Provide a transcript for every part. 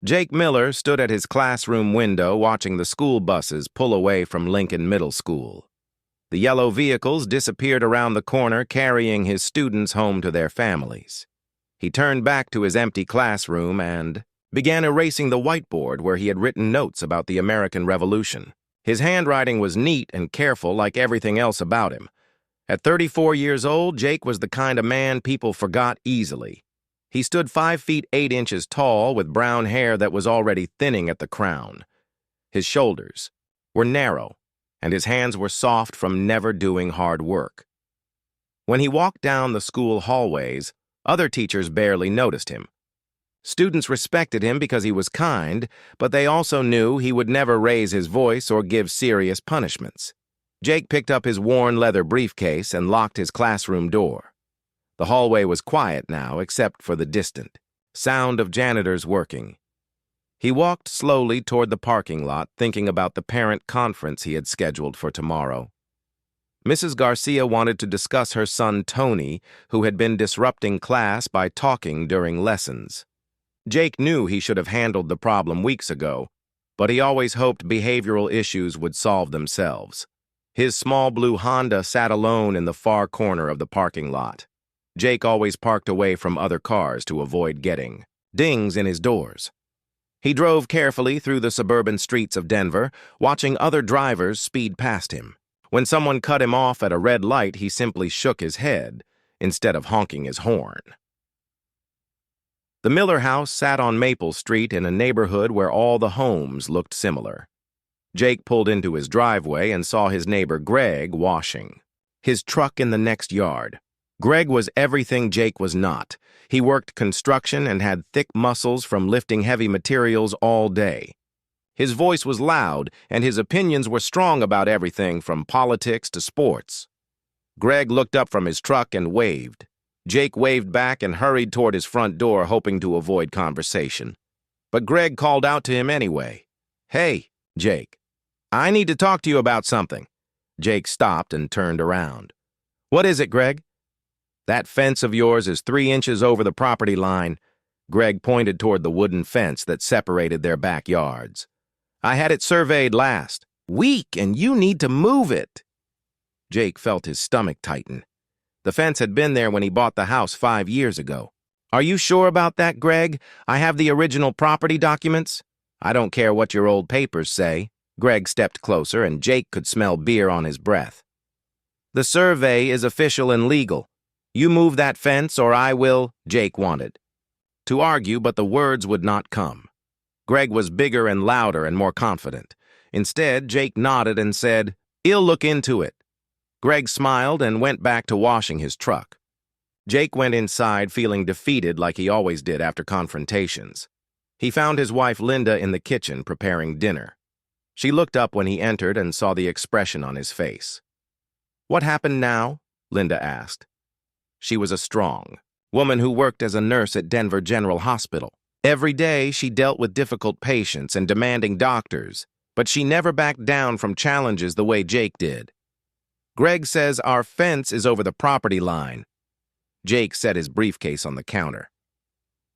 Jake Miller stood at his classroom window watching the school buses pull away from Lincoln Middle School. The yellow vehicles disappeared around the corner, carrying his students home to their families. He turned back to his empty classroom and began erasing the whiteboard where he had written notes about the American Revolution. His handwriting was neat and careful like everything else about him. At 34 years old, Jake was the kind of man people forgot easily. He stood 5 feet 8 inches tall with brown hair that was already thinning at the crown. His shoulders were narrow, and his hands were soft from never doing hard work. When he walked down the school hallways, other teachers barely noticed him. Students respected him because he was kind, but they also knew he would never raise his voice or give serious punishments. Jake picked up his worn leather briefcase and locked his classroom door. The hallway was quiet now, except for the distant sound of janitors working. He walked slowly toward the parking lot, thinking about the parent conference he had scheduled for tomorrow. Mrs. Garcia wanted to discuss her son Tony, who had been disrupting class by talking during lessons. Jake knew he should have handled the problem weeks ago, but he always hoped behavioral issues would solve themselves. His small blue Honda sat alone in the far corner of the parking lot. Jake always parked away from other cars to avoid getting dings in his doors. He drove carefully through the suburban streets of Denver, watching other drivers speed past him. When someone cut him off at a red light, he simply shook his head instead of honking his horn. The Miller house sat on Maple Street in a neighborhood where all the homes looked similar. Jake pulled into his driveway and saw his neighbor Greg washing his truck in the next yard. Greg was everything Jake was not. He worked construction and had thick muscles from lifting heavy materials all day. His voice was loud, and his opinions were strong about everything from politics to sports. Greg looked up from his truck and waved. Jake waved back and hurried toward his front door, hoping to avoid conversation. But Greg called out to him anyway. "Hey, Jake, I need to talk to you about something." Jake stopped and turned around. "What is it, Greg?" "That fence of yours is 3 inches over the property line." Greg pointed toward the wooden fence that separated their backyards. "I had it surveyed last week, and you need to move it." Jake felt his stomach tighten. The fence had been there when he bought the house 5 years ago. "Are you sure about that, Greg? I have the original property documents." "I don't care what your old papers say." Greg stepped closer, and Jake could smell beer on his breath. "The survey is official and legal. You move that fence or I will," Jake wanted to argue, but the words would not come. Greg was bigger and louder and more confident. Instead, Jake nodded and said, "I'll look into it." Greg smiled and went back to washing his truck. Jake went inside feeling defeated like he always did after confrontations. He found his wife Linda in the kitchen preparing dinner. She looked up when he entered and saw the expression on his face. "What happened now?" Linda asked. She was a strong woman who worked as a nurse at Denver General Hospital. Every day, she dealt with difficult patients and demanding doctors, but she never backed down from challenges the way Jake did. "Greg says our fence is over the property line." Jake set his briefcase on the counter.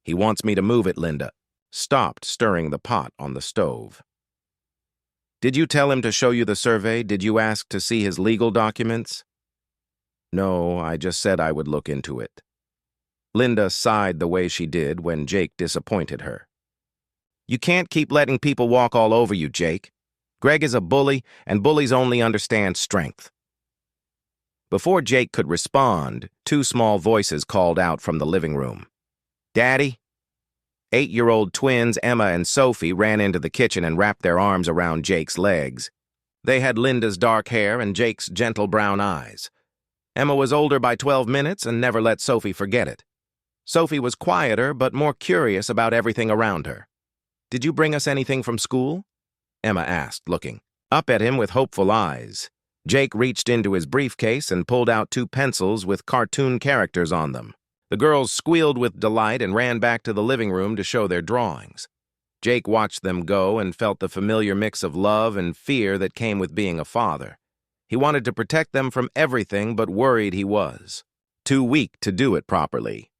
"He wants me to move it," Linda stopped stirring the pot on the stove. "Did you tell him to show you the survey? Did you ask to see his legal documents?" "No, I just said I would look into it." Linda sighed the way she did when Jake disappointed her. "You can't keep letting people walk all over you, Jake. Greg is a bully, and bullies only understand strength." Before Jake could respond, 2 small voices called out from the living room. "Daddy?" 8-year-old twins Emma and Sophie ran into the kitchen and wrapped their arms around Jake's legs. They had Linda's dark hair and Jake's gentle brown eyes. Emma was older by 12 minutes and never let Sophie forget it. Sophie was quieter but more curious about everything around her. "Did you bring us anything from school?" Emma asked, looking up at him with hopeful eyes. Jake reached into his briefcase and pulled out 2 pencils with cartoon characters on them. The girls squealed with delight and ran back to the living room to show their drawings. Jake watched them go and felt the familiar mix of love and fear that came with being a father. He wanted to protect them from everything but worried he was too weak to do it properly.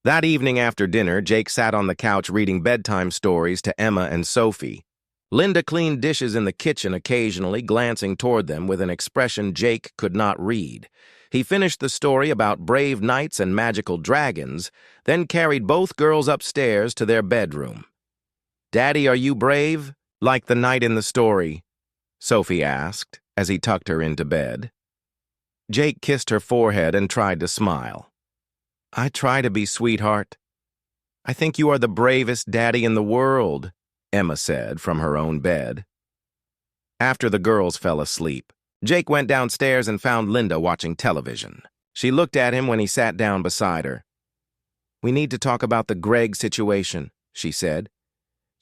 That evening after dinner, Jake sat on the couch reading bedtime stories to Emma and Sophie. Linda cleaned dishes in the kitchen occasionally, glancing toward them with an expression Jake could not read. He finished the story about brave knights and magical dragons, then carried both girls upstairs to their bedroom. "Daddy, are you brave, like the knight in the story?" Sophie asked, as he tucked her into bed. Jake kissed her forehead and tried to smile. "I try to be, sweetheart. I think you are the bravest daddy in the world," Emma said from her own bed. After the girls fell asleep, Jake went downstairs and found Linda watching television. She looked at him when he sat down beside her. "We need to talk about the Greg situation," she said.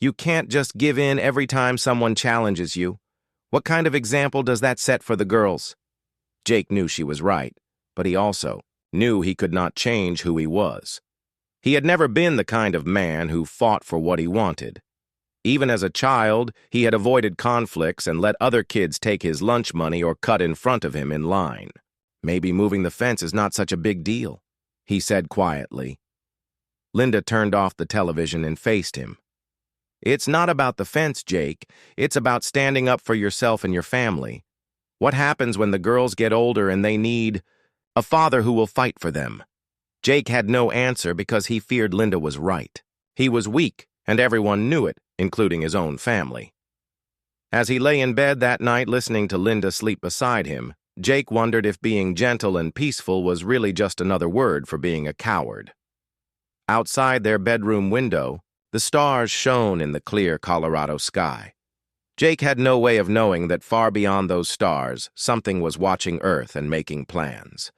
"You can't just give in every time someone challenges you. What kind of example does that set for the girls?" Jake knew she was right, but he also knew he could not change who he was. He had never been the kind of man who fought for what he wanted. Even as a child, he had avoided conflicts and let other kids take his lunch money or cut in front of him in line. "Maybe moving the fence is not such a big deal," he said quietly. Linda turned off the television and faced him. "It's not about the fence, Jake. It's about standing up for yourself and your family. What happens when the girls get older and they need a father who will fight for them?" Jake had no answer because he feared Linda was right. He was weak, and everyone knew it, including his own family. As he lay in bed that night listening to Linda sleep beside him, Jake wondered if being gentle and peaceful was really just another word for being a coward. Outside their bedroom window, the stars shone in the clear Colorado sky. Jake had no way of knowing that far beyond those stars, something was watching Earth and making plans.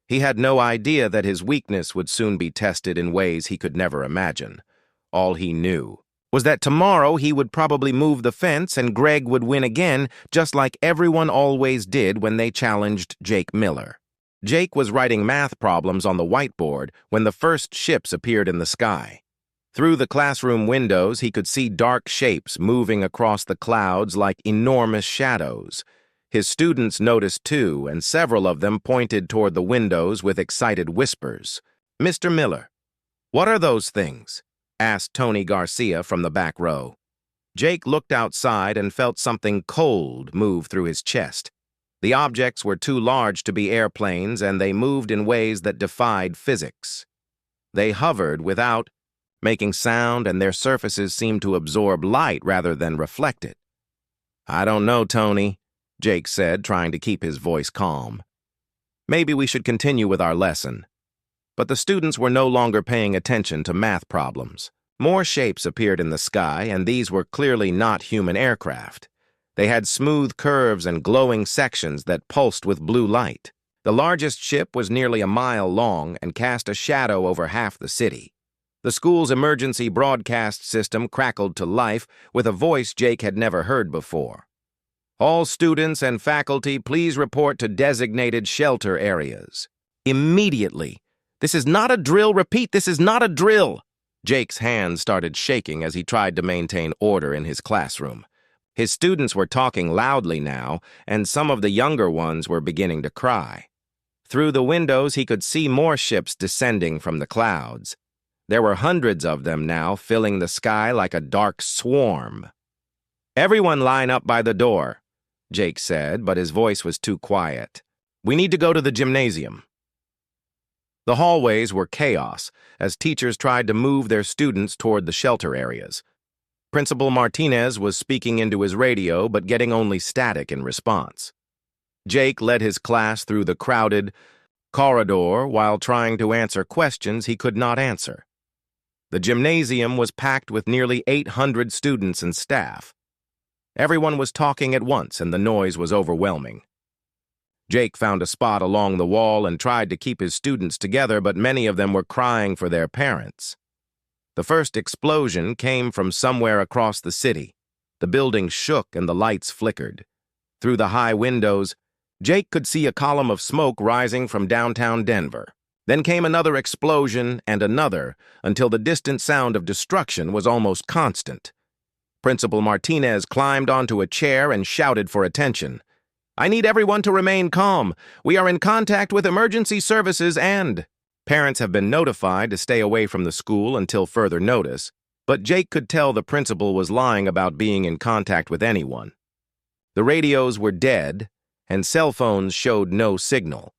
He had no idea that his weakness would soon be tested in ways he could never imagine. All he knew was that tomorrow he would probably move the fence and Greg would win again, just like everyone always did when they challenged Jake Miller. Jake was writing math problems on the whiteboard when the first ships appeared in the sky. Through the classroom windows, he could see dark shapes moving across the clouds like enormous shadows. His students noticed too, and several of them pointed toward the windows with excited whispers. "Mr. Miller, what are those things?" asked Tony Garcia from the back row. Jake looked outside and felt something cold move through his chest. The objects were too large to be airplanes, and they moved in ways that defied physics. They hovered without making sound, and their surfaces seemed to absorb light rather than reflect it. "I don't know, Tony," Jake said, trying to keep his voice calm. "Maybe we should continue with our lesson." But the students were no longer paying attention to math problems. More shapes appeared in the sky, and these were clearly not human aircraft. They had smooth curves and glowing sections that pulsed with blue light. The largest ship was nearly a mile long and cast a shadow over half the city. The school's emergency broadcast system crackled to life with a voice Jake had never heard before. "All students and faculty, please report to designated shelter areas. Immediately. This is not a drill. Repeat, this is not a drill." Jake's hands started shaking as he tried to maintain order in his classroom. His students were talking loudly now, and some of the younger ones were beginning to cry. Through the windows, he could see more ships descending from the clouds. There were hundreds of them now, filling the sky like a dark swarm. "Everyone line up by the door," Jake said, but his voice was too quiet. "We need to go to the gymnasium." The hallways were chaos as teachers tried to move their students toward the shelter areas. Principal Martinez was speaking into his radio, but getting only static in response. Jake led his class through the crowded corridor while trying to answer questions he could not answer. The gymnasium was packed with nearly 800 students and staff. Everyone was talking at once, and the noise was overwhelming. Jake found a spot along the wall and tried to keep his students together, but many of them were crying for their parents. The first explosion came from somewhere across the city. The building shook and the lights flickered. Through the high windows, Jake could see a column of smoke rising from downtown Denver. Then came another explosion and another, until the distant sound of destruction was almost constant. Principal Martinez climbed onto a chair and shouted for attention. "I need everyone to remain calm. We are in contact with emergency services and..." Parents have been notified to stay away from the school until further notice, but Jake could tell the principal was lying about being in contact with anyone. The radios were dead, and cell phones showed no signal.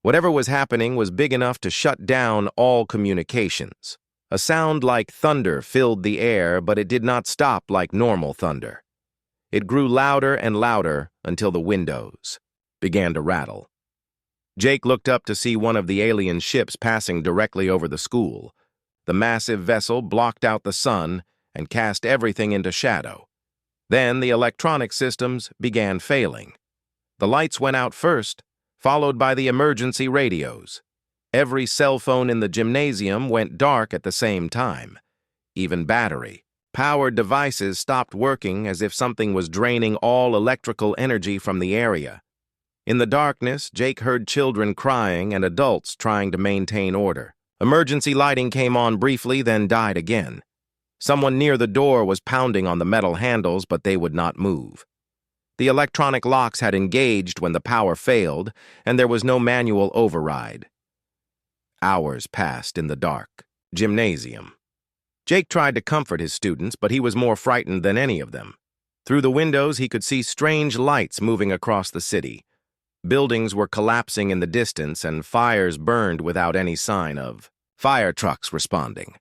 Whatever was happening was big enough to shut down all communications. A sound like thunder filled the air, but it did not stop like normal thunder. It grew louder and louder until the windows began to rattle. Jake looked up to see one of the alien ships passing directly over the school. The massive vessel blocked out the sun and cast everything into shadow. Then the electronic systems began failing. The lights went out first, followed by the emergency radios. Every cell phone in the gymnasium went dark at the same time. Even battery-powered devices stopped working as if something was draining all electrical energy from the area. In the darkness, Jake heard children crying and adults trying to maintain order. Emergency lighting came on briefly, then died again. Someone near the door was pounding on the metal handles, but they would not move. The electronic locks had engaged when the power failed, and there was no manual override. Hours passed in the dark gymnasium. Jake tried to comfort his students, but he was more frightened than any of them. Through the windows, he could see strange lights moving across the city. Buildings were collapsing in the distance, and fires burned without any sign of fire trucks responding.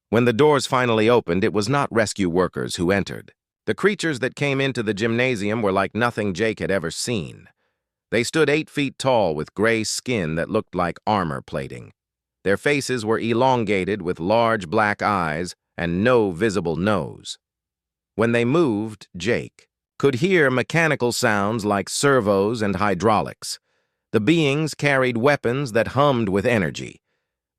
When the doors finally opened, it was not rescue workers who entered. The creatures that came into the gymnasium were like nothing Jake had ever seen. They stood 8 feet tall with gray skin that looked like armor plating. Their faces were elongated with large black eyes and no visible nose. When they moved, Jake could hear mechanical sounds like servos and hydraulics. The beings carried weapons that hummed with energy.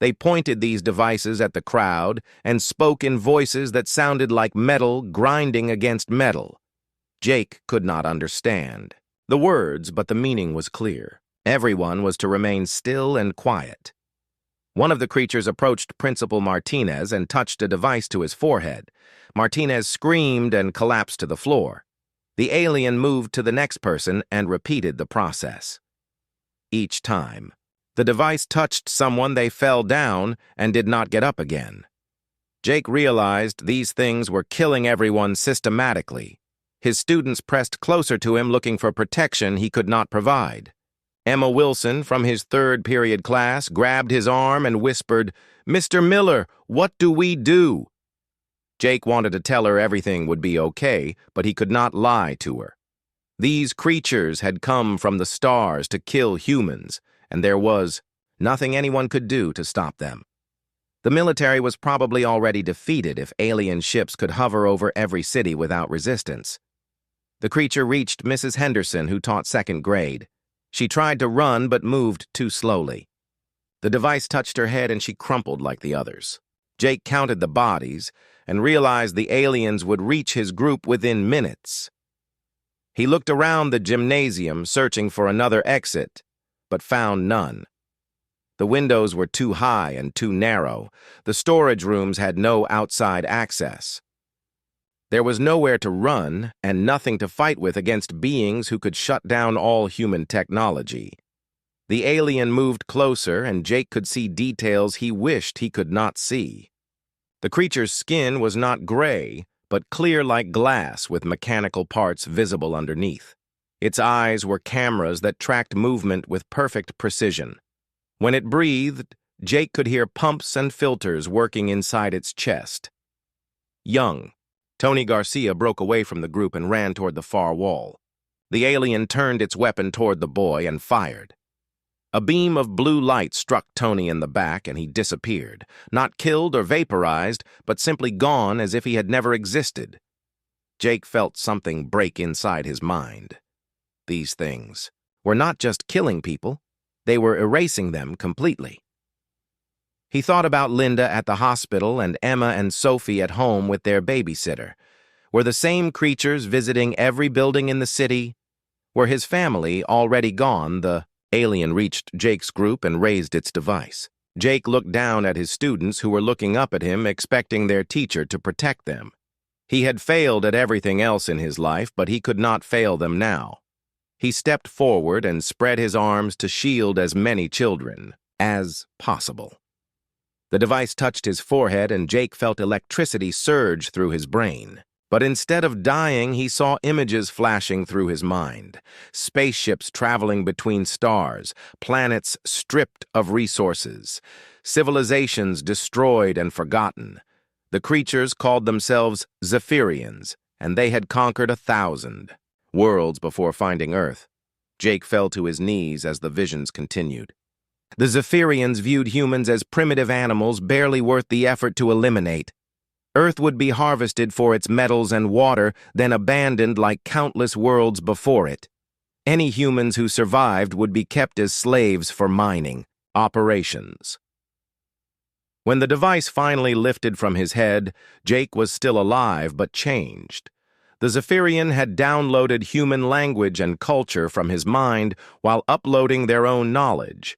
They pointed these devices at the crowd and spoke in voices that sounded like metal grinding against metal. Jake could not understand the words, but the meaning was clear. Everyone was to remain still and quiet. One of the creatures approached Principal Martinez and touched a device to his forehead. Martinez screamed and collapsed to the floor. The alien moved to the next person and repeated the process. Each time the device touched someone, they fell down and did not get up again. Jake realized these things were killing everyone systematically. His students pressed closer to him looking for protection he could not provide. Emma Wilson, from his third period class, grabbed his arm and whispered, "Mr. Miller, what do we do?" Jake wanted to tell her everything would be okay, but he could not lie to her. These creatures had come from the stars to kill humans, and there was nothing anyone could do to stop them. The military was probably already defeated if alien ships could hover over every city without resistance. The creature reached Mrs. Henderson, who taught second grade. She tried to run but moved too slowly. The device touched her head and she crumpled like the others. Jake counted the bodies and realized the aliens would reach his group within minutes. He looked around the gymnasium, searching for another exit, but found none. The windows were too high and too narrow. The storage rooms had no outside access. There was nowhere to run and nothing to fight with against beings who could shut down all human technology. The alien moved closer, and Jake could see details he wished he could not see. The creature's skin was not gray, but clear like glass with mechanical parts visible underneath. Its eyes were cameras that tracked movement with perfect precision. When it breathed, Jake could hear pumps and filters working inside its chest. Young, Tony Garcia broke away from the group and ran toward the far wall. The alien turned its weapon toward the boy and fired. A beam of blue light struck Tony in the back and he disappeared, not killed or vaporized, but simply gone as if he had never existed. Jake felt something break inside his mind. These things were not just killing people, they were erasing them completely. He thought about Linda at the hospital and Emma and Sophie at home with their babysitter. Were the same creatures visiting every building in the city? Were his family already gone? The alien reached Jake's group and raised its device. Jake looked down at his students who were looking up at him, expecting their teacher to protect them. He had failed at everything else in his life, but he could not fail them now. He stepped forward and spread his arms to shield as many children. as possible. The device touched his forehead and Jake felt electricity surge through his brain. But instead of dying, he saw images flashing through his mind. Spaceships traveling between stars, planets stripped of resources, civilizations destroyed and forgotten. The creatures called themselves Zephyrians, and they had conquered 1,000 worlds before finding Earth. Jake fell to his knees as the visions continued. The Zephyrians viewed humans as primitive animals barely worth the effort to eliminate. Earth would be harvested for its metals and water, then abandoned like countless worlds before it. Any humans who survived would be kept as slaves for mining operations. When the device finally lifted from his head, Jake was still alive but changed. The Zephyrian had downloaded human language and culture from his mind while uploading their own knowledge.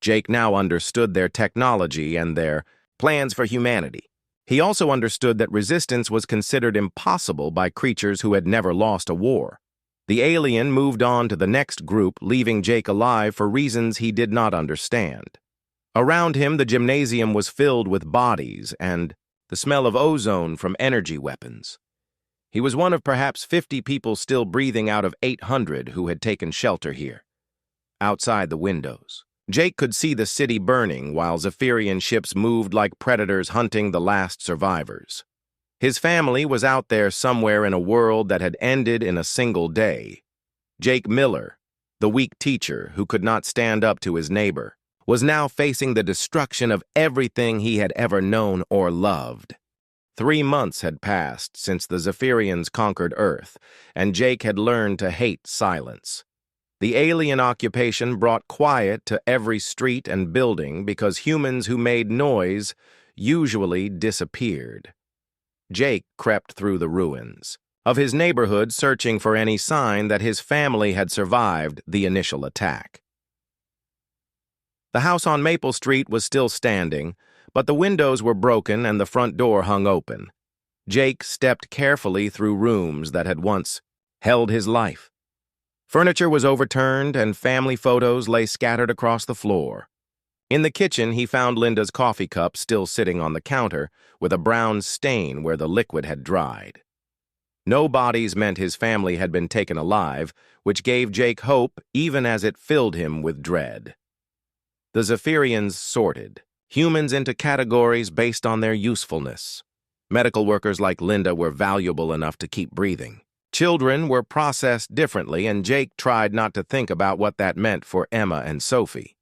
Jake now understood their technology and their plans for humanity. He also understood that resistance was considered impossible by creatures who had never lost a war. The alien moved on to the next group, leaving Jake alive for reasons he did not understand. Around him, the gymnasium was filled with bodies and the smell of ozone from energy weapons. He was one of perhaps 50 people still breathing out of 800 who had taken shelter here. Outside the windows, Jake could see the city burning while Zephyrian ships moved like predators hunting the last survivors. His family was out there somewhere in a world that had ended in a single day. Jake Miller, the weak teacher who could not stand up to his neighbor, was now facing the destruction of everything he had ever known or loved. 3 months had passed since the Zephyrians conquered Earth, and Jake had learned to hate silence. The alien occupation brought quiet to every street and building because humans who made noise usually disappeared. Jake crept through the ruins of his neighborhood, searching for any sign that his family had survived the initial attack. The house on Maple Street was still standing, but the windows were broken and the front door hung open. Jake stepped carefully through rooms that had once held his life. Furniture was overturned and family photos lay scattered across the floor. In the kitchen, he found Linda's coffee cup still sitting on the counter with a brown stain where the liquid had dried. No bodies meant his family had been taken alive, which gave Jake hope even as it filled him with dread. The Zephyrians sorted humans into categories based on their usefulness. Medical workers like Linda were valuable enough to keep breathing. Children were processed differently, and Jake tried not to think about what that meant for Emma and Sophie.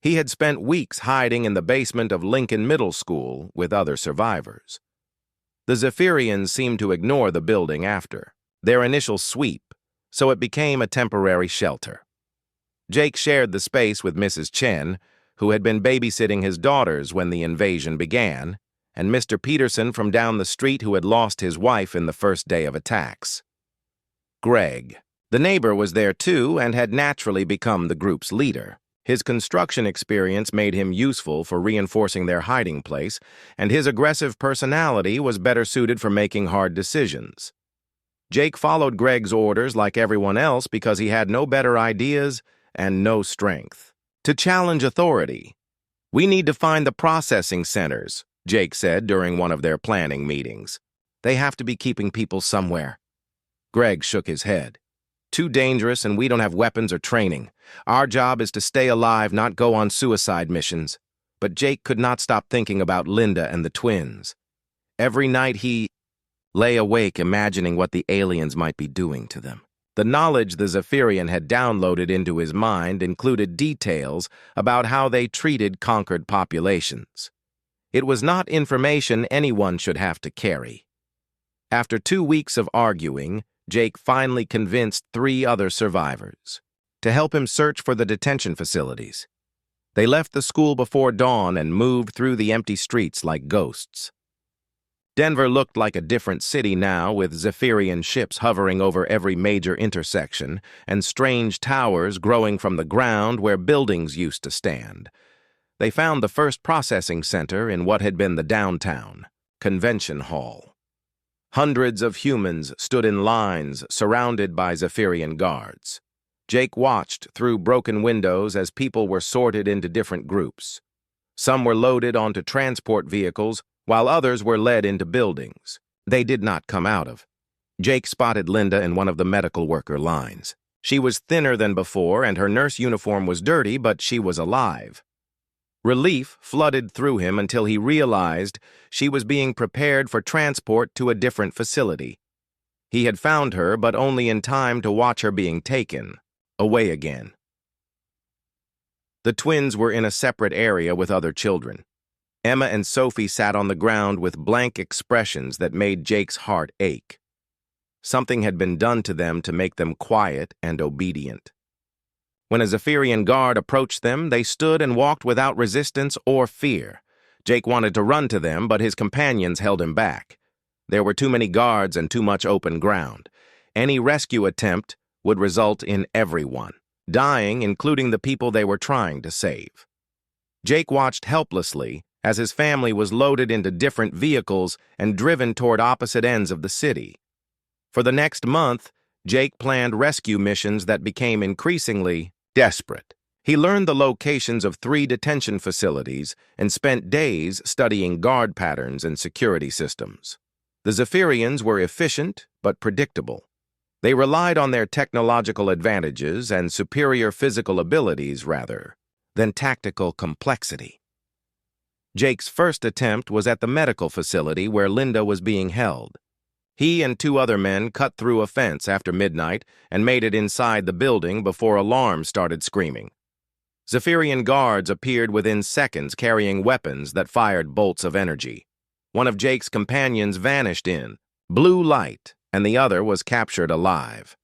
He had spent weeks hiding in the basement of Lincoln Middle School with other survivors. The Zephyrians seemed to ignore the building after their initial sweep, so it became a temporary shelter. Jake shared the space with Mrs. Chen, who had been babysitting his daughters when the invasion began, and Mr. Peterson from down the street who had lost his wife in the first day of attacks. Greg, the neighbor, was there too and had naturally become the group's leader. His construction experience made him useful for reinforcing their hiding place, and his aggressive personality was better suited for making hard decisions. Jake followed Greg's orders like everyone else because he had no better ideas and no strength to challenge authority. "We need to find the processing centers," Jake said during one of their planning meetings. "They have to be keeping people somewhere." Greg shook his head. "Too dangerous, and we don't have weapons or training. Our job is to stay alive, not go on suicide missions." But Jake could not stop thinking about Linda and the twins. Every night he lay awake imagining what the aliens might be doing to them. The knowledge the Zephyrian had downloaded into his mind included details about how they treated conquered populations. It was not information anyone should have to carry. After 2 weeks of arguing, Jake finally convinced 3 other survivors to help him search for the detention facilities. They left the school before dawn and moved through the empty streets like ghosts. Denver looked like a different city now, with Zephyrian ships hovering over every major intersection and strange towers growing from the ground where buildings used to stand. They found the first processing center in what had been the downtown convention hall. Hundreds of humans stood in lines surrounded by Zephyrian guards. Jake watched through broken windows as people were sorted into different groups. Some were loaded onto transport vehicles, while others were led into buildings they did not come out of. Jake spotted Linda in one of the medical worker lines. She was thinner than before, and her nurse uniform was dirty, but she was alive. Relief flooded through him until he realized she was being prepared for transport to a different facility. He had found her, but only in time to watch her being taken away again. The twins were in a separate area with other children. Emma and Sophie sat on the ground with blank expressions that made Jake's heart ache. Something had been done to them to make them quiet and obedient. When a Zephyrian guard approached them, they stood and walked without resistance or fear. Jake wanted to run to them, but his companions held him back. There were too many guards and too much open ground. Any rescue attempt would result in everyone dying, including the people they were trying to save. Jake watched helplessly as his family was loaded into different vehicles and driven toward opposite ends of the city. For the next month, Jake planned rescue missions that became increasingly desperate. He learned the locations of 3 detention facilities and spent days studying guard patterns and security systems. The Zephyrians were efficient but predictable. They relied on their technological advantages and superior physical abilities rather than tactical complexity. Jake's first attempt was at the medical facility where Linda was being held. He and 2 other men cut through a fence after midnight and made it inside the building before alarms started screaming. Zephyrian guards appeared within seconds carrying weapons that fired bolts of energy. One of Jake's companions vanished in blue light, and the other was captured alive.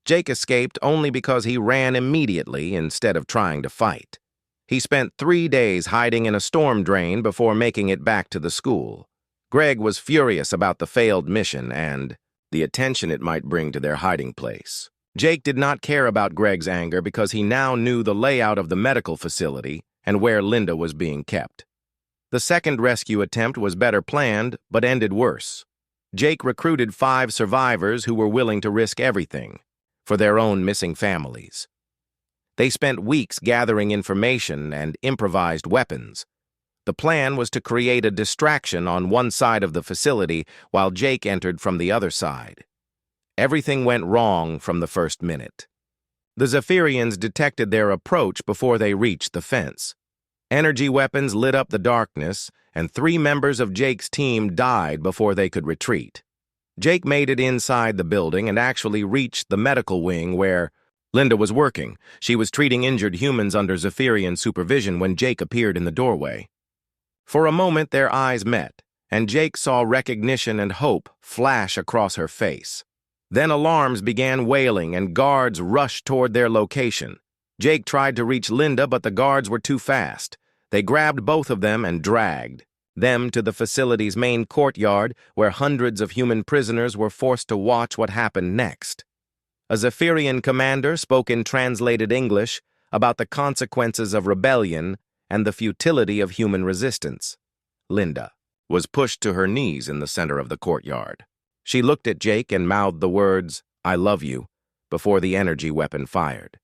Jake escaped only because he ran immediately instead of trying to fight. He spent 3 days hiding in a storm drain before making it back to the school. Greg was furious about the failed mission and the attention it might bring to their hiding place. Jake did not care about Greg's anger because he now knew the layout of the medical facility and where Linda was being kept. The second rescue attempt was better planned, but ended worse. Jake recruited 5 survivors who were willing to risk everything for their own missing families. They spent weeks gathering information and improvised weapons. The plan was to create a distraction on one side of the facility while Jake entered from the other side. Everything went wrong from the first minute. The Zephyrians detected their approach before they reached the fence. Energy weapons lit up the darkness, and 3 members of Jake's team died before they could retreat. Jake made it inside the building and actually reached the medical wing where Linda was working. She was treating injured humans under Zephyrian supervision when Jake appeared in the doorway. For a moment, their eyes met, and Jake saw recognition and hope flash across her face. Then alarms began wailing, and guards rushed toward their location. Jake tried to reach Linda, but the guards were too fast. They grabbed both of them and dragged them to the facility's main courtyard, where hundreds of human prisoners were forced to watch what happened next. A Zephyrian commander spoke in translated English about the consequences of rebellion and the futility of human resistance. Linda was pushed to her knees in the center of the courtyard. She looked at Jake and mouthed the words, "I love you," before the energy weapon fired.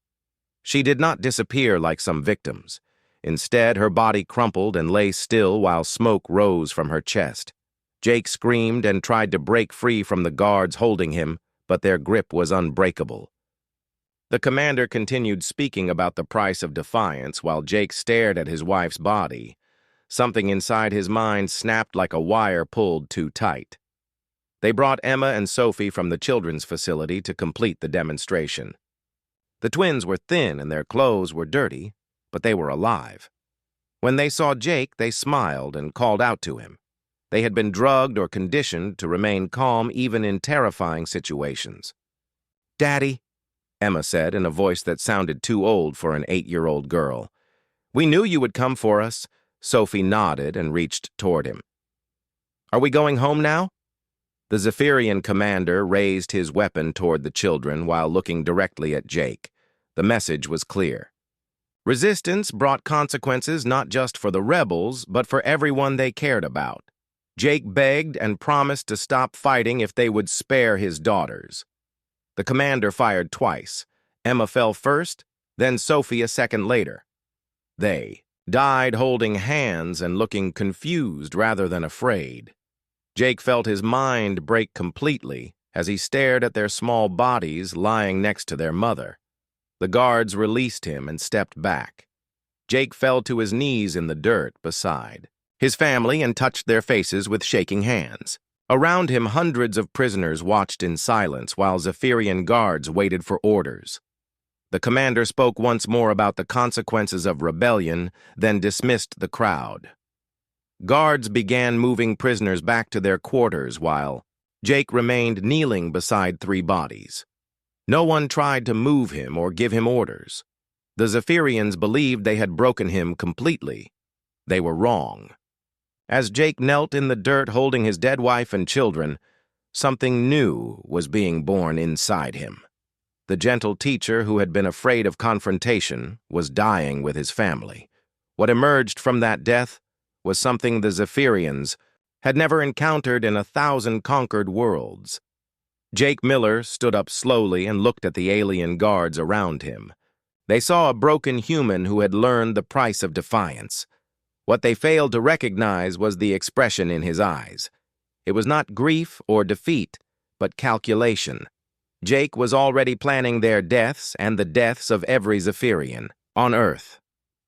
She did not disappear like some victims. Instead, her body crumpled and lay still while smoke rose from her chest. Jake screamed and tried to break free from the guards holding him, but their grip was unbreakable. The commander continued speaking about the price of defiance while Jake stared at his wife's body. Something inside his mind snapped like a wire pulled too tight. They brought Emma and Sophie from the children's facility to complete the demonstration. The twins were thin and their clothes were dirty, but they were alive. When they saw Jake, they smiled and called out to him. They had been drugged or conditioned to remain calm even in terrifying situations. "Daddy," Emma said in a voice that sounded too old for an 8-year-old girl. "We knew you would come for us." Sophie nodded and reached toward him. "Are we going home now?" The Zephyrian commander raised his weapon toward the children while looking directly at Jake. The message was clear. Resistance brought consequences not just for the rebels, but for everyone they cared about. Jake begged and promised to stop fighting if they would spare his daughters. The commander fired twice. Emma fell first, then Sophie a second later. They died holding hands and looking confused rather than afraid. Jake felt his mind break completely as he stared at their small bodies lying next to their mother. The guards released him and stepped back. Jake fell to his knees in the dirt beside his family and touched their faces with shaking hands. Around him, hundreds of prisoners watched in silence while Zephyrian guards waited for orders. The commander spoke once more about the consequences of rebellion, then dismissed the crowd. Guards began moving prisoners back to their quarters while Jake remained kneeling beside three bodies. No one tried to move him or give him orders. The Zephyrians believed they had broken him completely. They were wrong. As Jake knelt in the dirt holding his dead wife and children, something new was being born inside him. The gentle teacher who had been afraid of confrontation was dying with his family. What emerged from that death was something the Zephyrians had never encountered in 1,000 conquered worlds. Jake Miller stood up slowly and looked at the alien guards around him. They saw a broken human who had learned the price of defiance. What they failed to recognize was the expression in his eyes. It was not grief or defeat, but calculation. Jake was already planning their deaths and the deaths of every Zephyrian on Earth.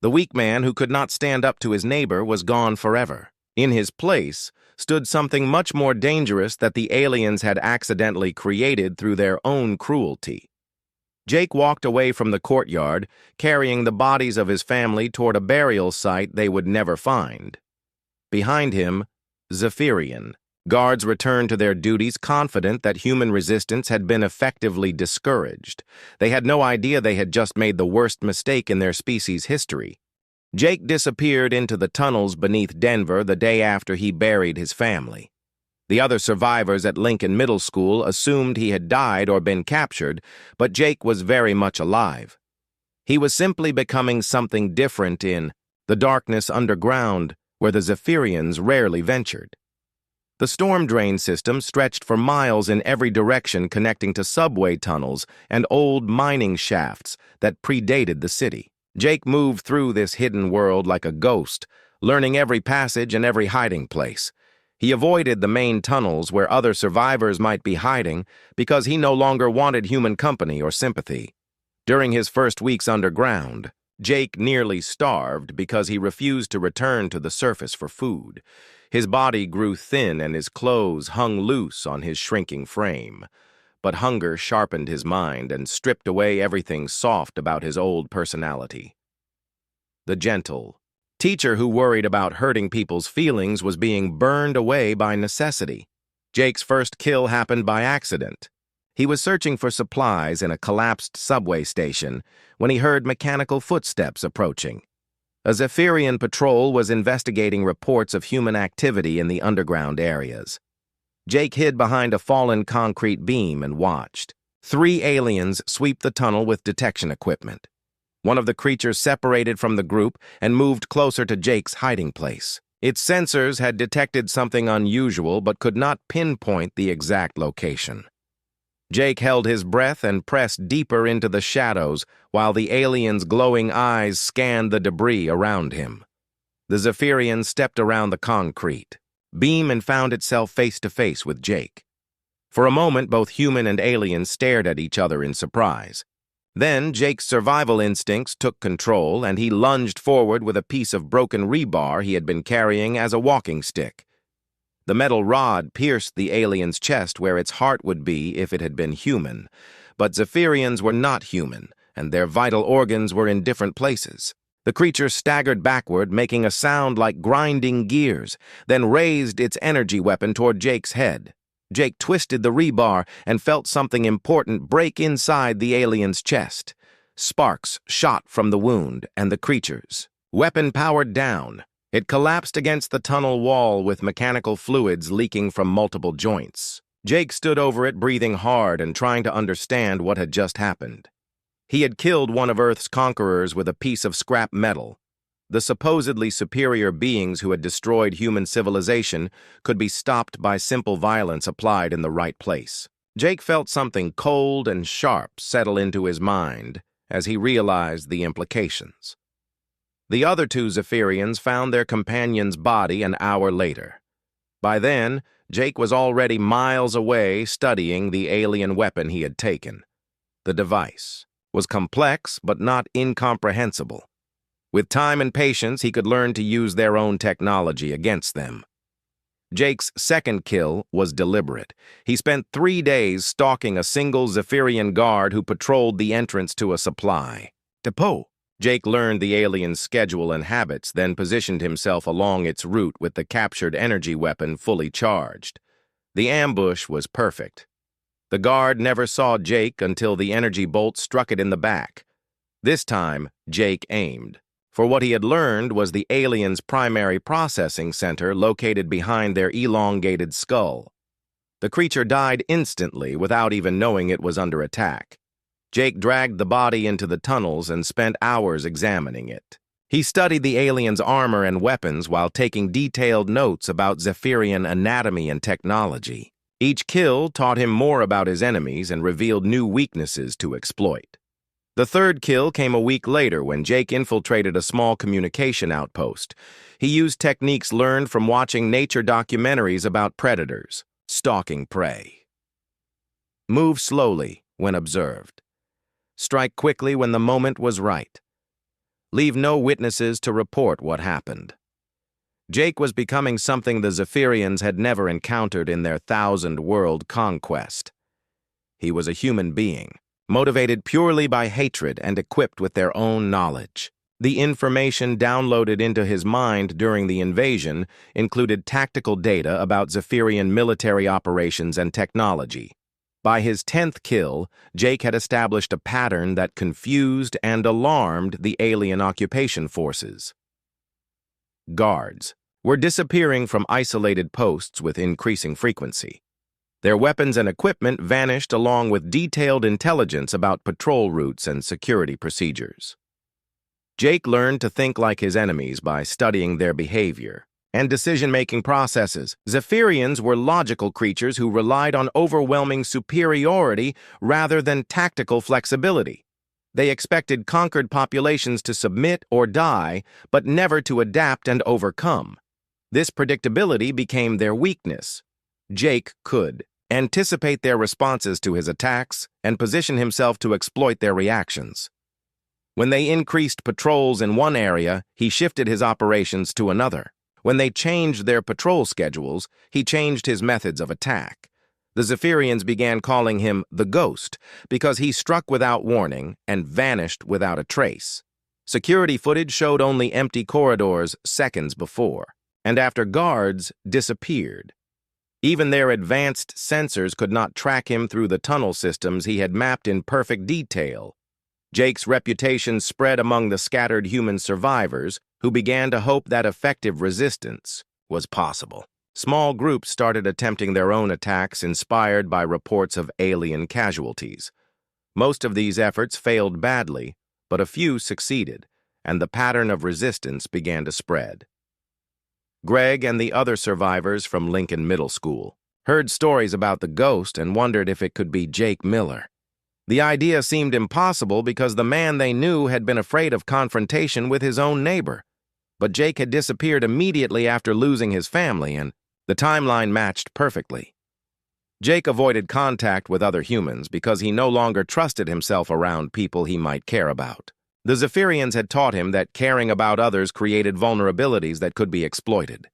The weak man who could not stand up to his neighbor was gone forever. In his place stood something much more dangerous that the aliens had accidentally created through their own cruelty. Jake walked away from the courtyard, carrying the bodies of his family toward a burial site they would never find. Behind him, Zephyrian. Guards returned to their duties confident that human resistance had been effectively discouraged. They had no idea they had just made the worst mistake in their species' history. Jake disappeared into the tunnels beneath Denver the day after he buried his family. The other survivors at Lincoln Middle School assumed he had died or been captured, but Jake was very much alive. He was simply becoming something different in the darkness underground where the Zephyrians rarely ventured. The storm drain system stretched for miles in every direction, connecting to subway tunnels and old mining shafts that predated the city. Jake moved through this hidden world like a ghost, learning every passage and every hiding place. He avoided the main tunnels where other survivors might be hiding because he no longer wanted human company or sympathy. During his first weeks underground, Jake nearly starved because he refused to return to the surface for food. His body grew thin and his clothes hung loose on his shrinking frame. But hunger sharpened his mind and stripped away everything soft about his old personality. The gentle teacher who worried about hurting people's feelings was being burned away by necessity. Jake's first kill happened by accident. He was searching for supplies in a collapsed subway station when he heard mechanical footsteps approaching. A Zephyrian patrol was investigating reports of human activity in the underground areas. Jake hid behind a fallen concrete beam and watched 3 aliens sweep the tunnel with detection equipment. One of the creatures separated from the group and moved closer to Jake's hiding place. Its sensors had detected something unusual but could not pinpoint the exact location. Jake held his breath and pressed deeper into the shadows while the alien's glowing eyes scanned the debris around him. The Zephyrian stepped around the concrete beam and found itself face to face with Jake. For a moment, both human and alien stared at each other in surprise. Then Jake's survival instincts took control and he lunged forward with a piece of broken rebar he had been carrying as a walking stick. The metal rod pierced the alien's chest where its heart would be if it had been human. But Zephyrians were not human, and their vital organs were in different places. The creature staggered backward, making a sound like grinding gears, then raised its energy weapon toward Jake's head. Jake twisted the rebar and felt something important break inside the alien's chest. Sparks shot from the wound, and the creature's weapon powered down. It collapsed against the tunnel wall with mechanical fluids leaking from multiple joints. Jake stood over it, breathing hard and trying to understand what had just happened. He had killed one of Earth's conquerors with a piece of scrap metal. The supposedly superior beings who had destroyed human civilization could be stopped by simple violence applied in the right place. Jake felt something cold and sharp settle into his mind as he realized the implications. The other two Zephyrians found their companion's body an hour later. By then, Jake was already miles away studying the alien weapon he had taken. The device was complex but not incomprehensible. With time and patience, he could learn to use their own technology against them. Jake's second kill was deliberate. He spent 3 days stalking a single Zephyrian guard who patrolled the entrance to a supply depot. Jake learned the alien's schedule and habits, then positioned himself along its route with the captured energy weapon fully charged. The ambush was perfect. The guard never saw Jake until the energy bolt struck it in the back. This time, Jake aimed, for what he had learned was the alien's primary processing center located behind their elongated skull. The creature died instantly without even knowing it was under attack. Jake dragged the body into the tunnels and spent hours examining it. He studied the alien's armor and weapons while taking detailed notes about Zephyrian anatomy and technology. Each kill taught him more about his enemies and revealed new weaknesses to exploit. The third kill came a week later when Jake infiltrated a small communication outpost. He used techniques learned from watching nature documentaries about predators, stalking prey. Move slowly when observed. Strike quickly when the moment was right. Leave no witnesses to report what happened. Jake was becoming something the Zephyrians had never encountered in their 1,000-world conquest. He was a human being, motivated purely by hatred and equipped with their own knowledge. The information downloaded into his mind during the invasion included tactical data about Zephyrian military operations and technology. By his 10th kill, Jake had established a pattern that confused and alarmed the alien occupation forces. Guards were disappearing from isolated posts with increasing frequency. Their weapons and equipment vanished along with detailed intelligence about patrol routes and security procedures. Jake learned to think like his enemies by studying their behavior and decision-making processes. Zephyrians were logical creatures who relied on overwhelming superiority rather than tactical flexibility. They expected conquered populations to submit or die, but never to adapt and overcome. This predictability became their weakness. Jake could anticipate their responses to his attacks and position himself to exploit their reactions. When they increased patrols in one area, he shifted his operations to another. When they changed their patrol schedules, he changed his methods of attack. The Zephyrians began calling him the Ghost because he struck without warning and vanished without a trace. Security footage showed only empty corridors seconds before, and after guards disappeared. Even their advanced sensors could not track him through the tunnel systems he had mapped in perfect detail. Jake's reputation spread among the scattered human survivors, who began to hope that effective resistance was possible. Small groups started attempting their own attacks inspired by reports of alien casualties. Most of these efforts failed badly, but a few succeeded, and the pattern of resistance began to spread. Greg and the other survivors from Lincoln Middle School heard stories about the Ghost and wondered if it could be Jake Miller. The idea seemed impossible because the man they knew had been afraid of confrontation with his own neighbor. But Jake had disappeared immediately after losing his family, and the timeline matched perfectly. Jake avoided contact with other humans because he no longer trusted himself around people he might care about. The Zephyrians had taught him that caring about others created vulnerabilities that could be exploited.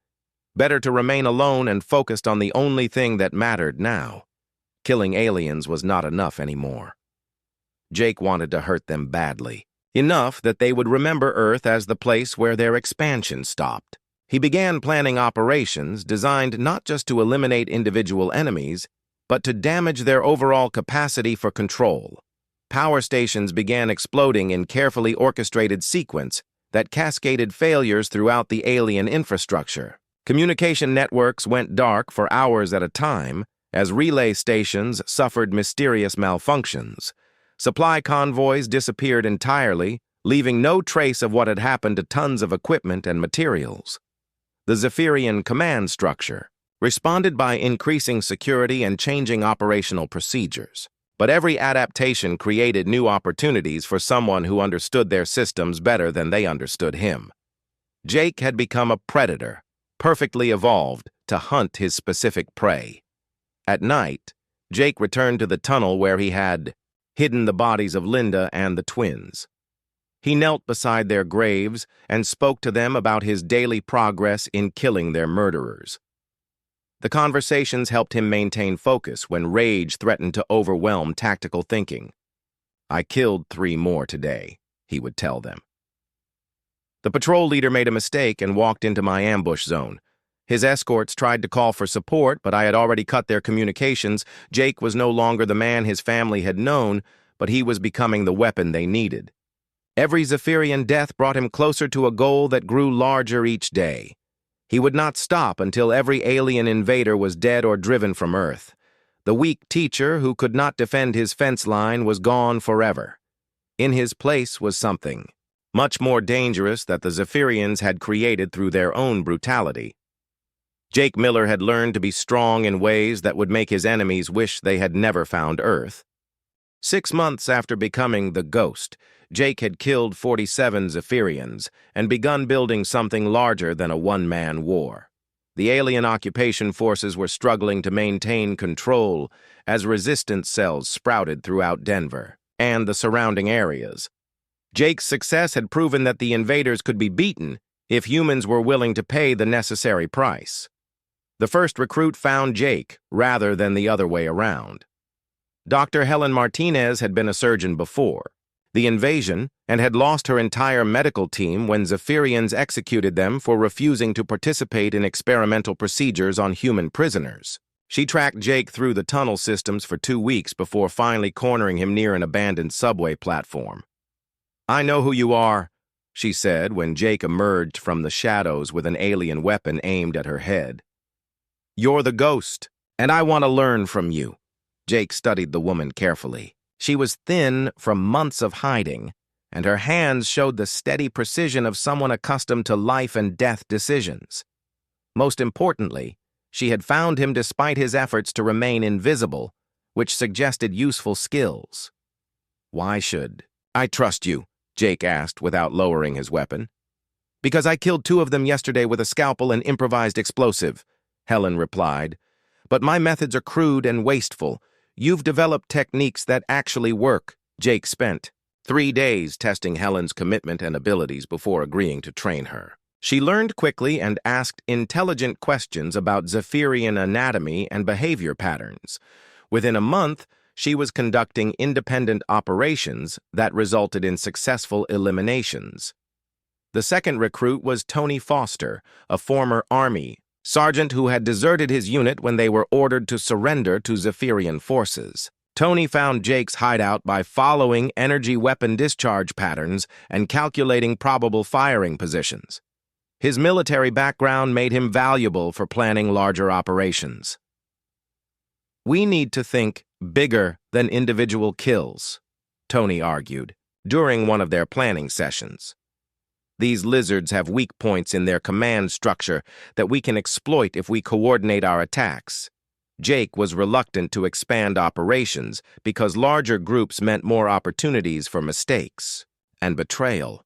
Better to remain alone and focused on the only thing that mattered now. Killing aliens was not enough anymore. Jake wanted to hurt them badly, enough that they would remember Earth as the place where their expansion stopped. He began planning operations designed not just to eliminate individual enemies, but to damage their overall capacity for control. Power stations began exploding in carefully orchestrated sequence that cascaded failures throughout the alien infrastructure. Communication networks went dark for hours at a time as relay stations suffered mysterious malfunctions. Supply convoys disappeared entirely, leaving no trace of what had happened to tons of equipment and materials. The Zephyrian command structure responded by increasing security and changing operational procedures. But every adaptation created new opportunities for someone who understood their systems better than they understood him. Jake had become a predator, perfectly evolved to hunt his specific prey. At night, Jake returned to the tunnel where he had hidden the bodies of Linda and the twins. He knelt beside their graves and spoke to them about his daily progress in killing their murderers. The conversations helped him maintain focus when rage threatened to overwhelm tactical thinking. "I killed 3 more today," he would tell them. The patrol leader made a mistake and walked into my ambush zone. His escorts tried to call for support, but I had already cut their communications. Jake was no longer the man his family had known, but he was becoming the weapon they needed. Every Zephyrian death brought him closer to a goal that grew larger each day. He would not stop until every alien invader was dead or driven from Earth. The weak teacher who could not defend his fence line was gone forever. In his place was something much more dangerous that the Zephyrians had created through their own brutality. Jake Miller had learned to be strong in ways that would make his enemies wish they had never found Earth. 6 months after becoming the Ghost, Jake had killed 47 Zephyrians and begun building something larger than a one-man war. The alien occupation forces were struggling to maintain control as resistance cells sprouted throughout Denver and the surrounding areas. Jake's success had proven that the invaders could be beaten if humans were willing to pay the necessary price. The first recruit found Jake rather than the other way around. Dr. Helen Martinez had been a surgeon before the invasion and had lost her entire medical team when Zephyrians executed them for refusing to participate in experimental procedures on human prisoners. She tracked Jake through the tunnel systems for 2 weeks before finally cornering him near an abandoned subway platform. "I know who you are," she said when Jake emerged from the shadows with an alien weapon aimed at her head. "You're the Ghost, and I want to learn from you." Jake studied the woman carefully. She was thin from months of hiding, and her hands showed the steady precision of someone accustomed to life and death decisions. Most importantly, she had found him despite his efforts to remain invisible, which suggested useful skills. "Why should I trust you?" Jake asked without lowering his weapon. "Because I killed 2 of them yesterday with a scalpel and improvised explosive," Helen replied. "But my methods are crude and wasteful. You've developed techniques that actually work." Jake spent 3 days testing Helen's commitment and abilities before agreeing to train her. She learned quickly and asked intelligent questions about Zephyrian anatomy and behavior patterns. Within a month, she was conducting independent operations that resulted in successful eliminations. The second recruit was Tony Foster, a former Army sergeant who had deserted his unit when they were ordered to surrender to Zephyrian forces. Tony found Jake's hideout by following energy weapon discharge patterns and calculating probable firing positions. His military background made him valuable for planning larger operations. "We need to think bigger than individual kills," Tony argued during one of their planning sessions. "These lizards have weak points in their command structure that we can exploit if we coordinate our attacks." Jake was reluctant to expand operations because larger groups meant more opportunities for mistakes and betrayal.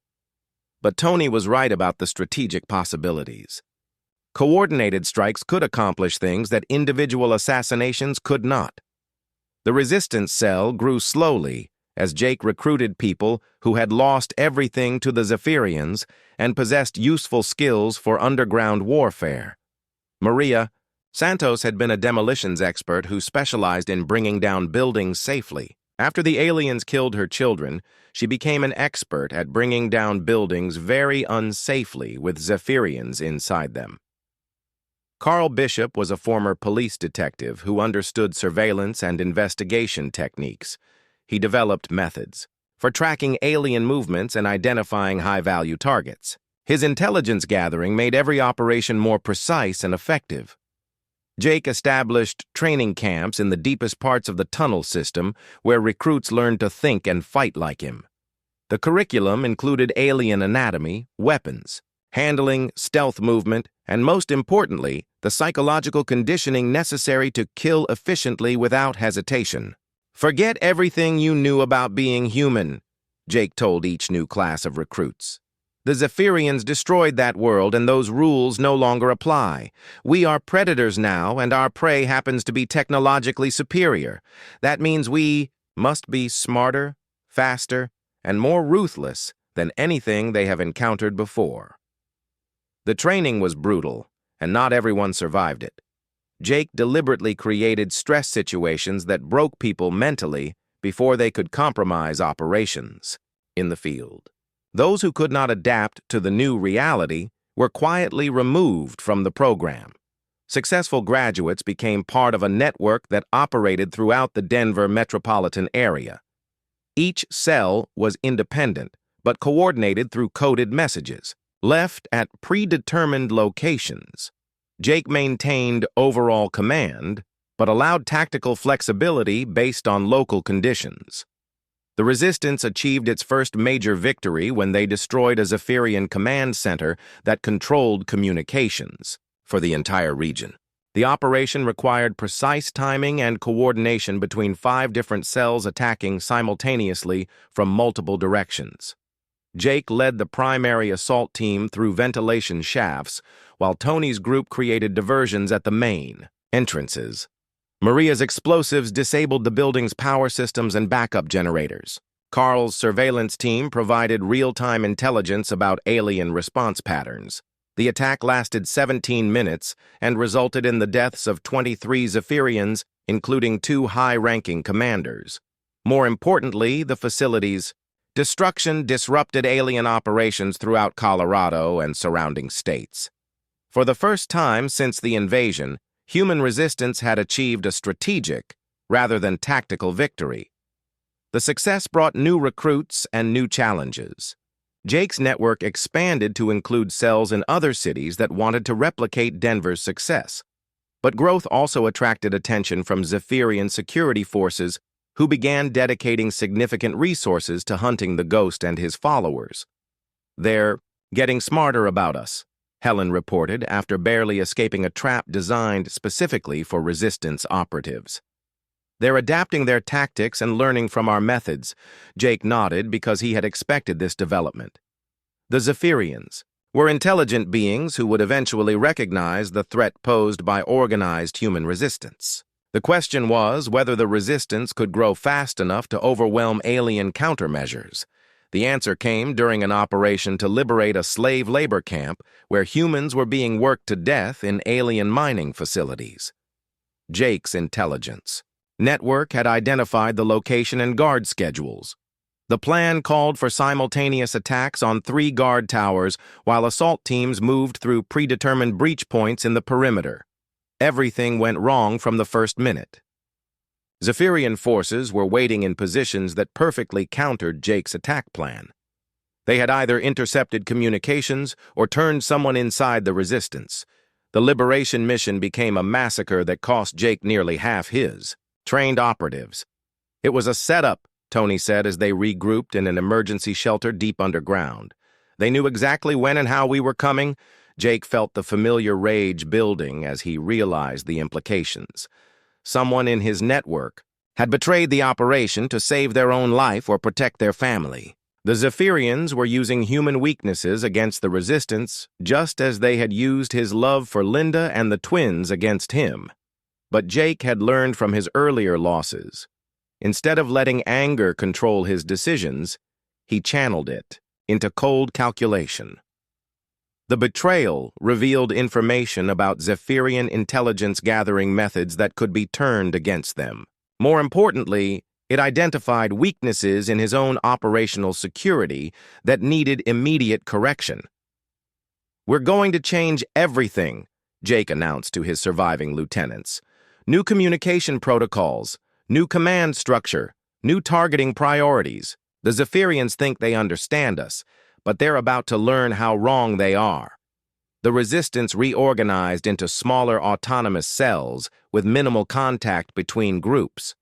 But Tony was right about the strategic possibilities. Coordinated strikes could accomplish things that individual assassinations could not. The resistance cell grew slowly as Jake recruited people who had lost everything to the Zephyrians and possessed useful skills for underground warfare. Maria Santos had been a demolitions expert who specialized in bringing down buildings safely. After the aliens killed her children, she became an expert at bringing down buildings very unsafely with Zephyrians inside them. Carl Bishop was a former police detective who understood surveillance and investigation techniques. He developed methods for tracking alien movements and identifying high-value targets. His intelligence gathering made every operation more precise and effective. Jake established training camps in the deepest parts of the tunnel system where recruits learned to think and fight like him. The curriculum included alien anatomy, weapons, handling, stealth movement, and most importantly, the psychological conditioning necessary to kill efficiently without hesitation. "Forget everything you knew about being human," Jake told each new class of recruits. "The Zephyrians destroyed that world, and those rules no longer apply. We are predators now, and our prey happens to be technologically superior. That means we must be smarter, faster, and more ruthless than anything they have encountered before." The training was brutal, and not everyone survived it. Jake deliberately created stress situations that broke people mentally before they could compromise operations in the field. Those who could not adapt to the new reality were quietly removed from the program. Successful graduates became part of a network that operated throughout the Denver metropolitan area. Each cell was independent, but coordinated through coded messages, left at predetermined locations. Jake maintained overall command, but allowed tactical flexibility based on local conditions. The Resistance achieved its first major victory when they destroyed a Zephyrian command center that controlled communications for the entire region. The operation required precise timing and coordination between 5 different cells attacking simultaneously from multiple directions. Jake led the primary assault team through ventilation shafts, while Tony's group created diversions at the main entrances. Maria's explosives disabled the building's power systems and backup generators. Carl's surveillance team provided real-time intelligence about alien response patterns. The attack lasted 17 minutes and resulted in the deaths of 23 Zephyrians, including 2 high-ranking commanders. More importantly, the facility's destruction disrupted alien operations throughout Colorado and surrounding states. For the first time since the invasion, human resistance had achieved a strategic, rather than tactical victory. The success brought new recruits and new challenges. Jake's network expanded to include cells in other cities that wanted to replicate Denver's success. But growth also attracted attention from Zephyrian security forces who began dedicating significant resources to hunting the Ghost and his followers. "They're getting smarter about us," Helen reported after barely escaping a trap designed specifically for Resistance operatives. "They're adapting their tactics and learning from our methods," Jake nodded because he had expected this development. The Zephyrians were intelligent beings who would eventually recognize the threat posed by organized human resistance. The question was whether the Resistance could grow fast enough to overwhelm alien countermeasures. The answer came during an operation to liberate a slave labor camp where humans were being worked to death in alien mining facilities. Jake's intelligence network had identified the location and guard schedules. The plan called for simultaneous attacks on 3 guard towers while assault teams moved through predetermined breach points in the perimeter. Everything went wrong from the first minute. Zephyrian forces were waiting in positions that perfectly countered Jake's attack plan. They had either intercepted communications or turned someone inside the Resistance. The liberation mission became a massacre that cost Jake nearly half his trained operatives. "It was a setup," Tony said as they regrouped in an emergency shelter deep underground. "They knew exactly when and how we were coming." Jake felt the familiar rage building as he realized the implications. Someone in his network had betrayed the operation to save their own life or protect their family. The Zephyrians were using human weaknesses against the Resistance, just as they had used his love for Linda and the twins against him. But Jake had learned from his earlier losses. Instead of letting anger control his decisions, he channeled it into cold calculation. The betrayal revealed information about Zephyrian intelligence-gathering methods that could be turned against them. More importantly, it identified weaknesses in his own operational security that needed immediate correction. "We're going to change everything," Jake announced to his surviving lieutenants. "New communication protocols, new command structure, new targeting priorities. The Zephyrians think they understand us, but they're about to learn how wrong they are." The Resistance reorganized into smaller autonomous cells with minimal contact between groups.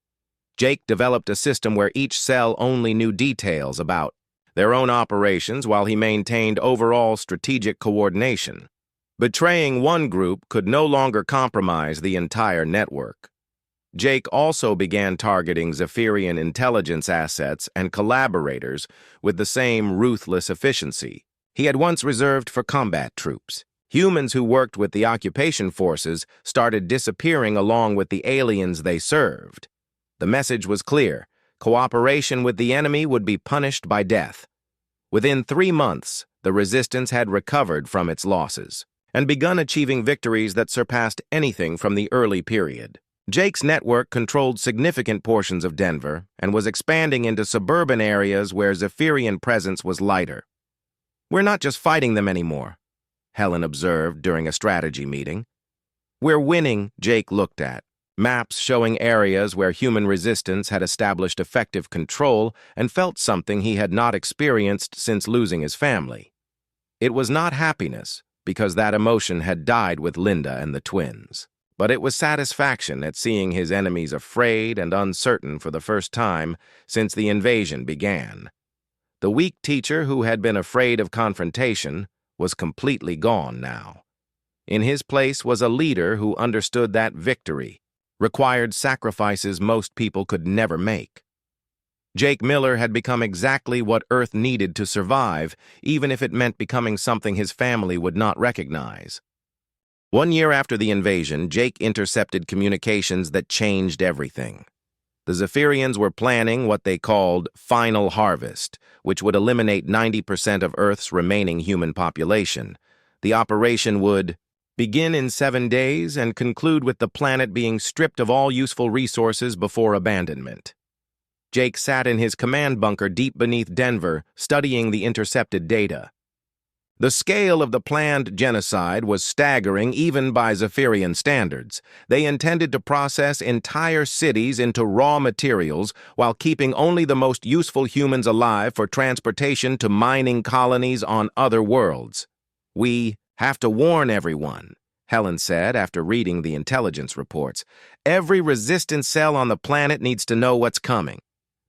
Jake developed a system where each cell only knew details about their own operations while he maintained overall strategic coordination. Betraying one group could no longer compromise the entire network. Jake also began targeting Zephyrian intelligence assets and collaborators with the same ruthless efficiency he had once reserved for combat troops. Humans who worked with the occupation forces started disappearing along with the aliens they served. The message was clear: cooperation with the enemy would be punished by death. Within 3 months, the resistance had recovered from its losses and begun achieving victories that surpassed anything from the early period. Jake's network controlled significant portions of Denver and was expanding into suburban areas where Zephyrian presence was lighter. "We're not just fighting them anymore," Helen observed during a strategy meeting. "We're winning," Jake looked at maps showing areas where human resistance had established effective control and felt something he had not experienced since losing his family. It was not happiness, because that emotion had died with Linda and the twins. But it was satisfaction at seeing his enemies afraid and uncertain for the first time since the invasion began. The weak teacher who had been afraid of confrontation was completely gone now. In his place was a leader who understood that victory required sacrifices most people could never make. Jake Miller had become exactly what Earth needed to survive, even if it meant becoming something his family would not recognize. 1 year after the invasion, Jake intercepted communications that changed everything. The Zephyrians were planning what they called Final Harvest, which would eliminate 90% of Earth's remaining human population. The operation would begin in 7 days and conclude with the planet being stripped of all useful resources before abandonment. Jake sat in his command bunker deep beneath Denver, studying the intercepted data. The scale of the planned genocide was staggering even by Zephyrian standards. They intended to process entire cities into raw materials while keeping only the most useful humans alive for transportation to mining colonies on other worlds. "We have to warn everyone," Helen said after reading the intelligence reports. "Every resistance cell on the planet needs to know what's coming."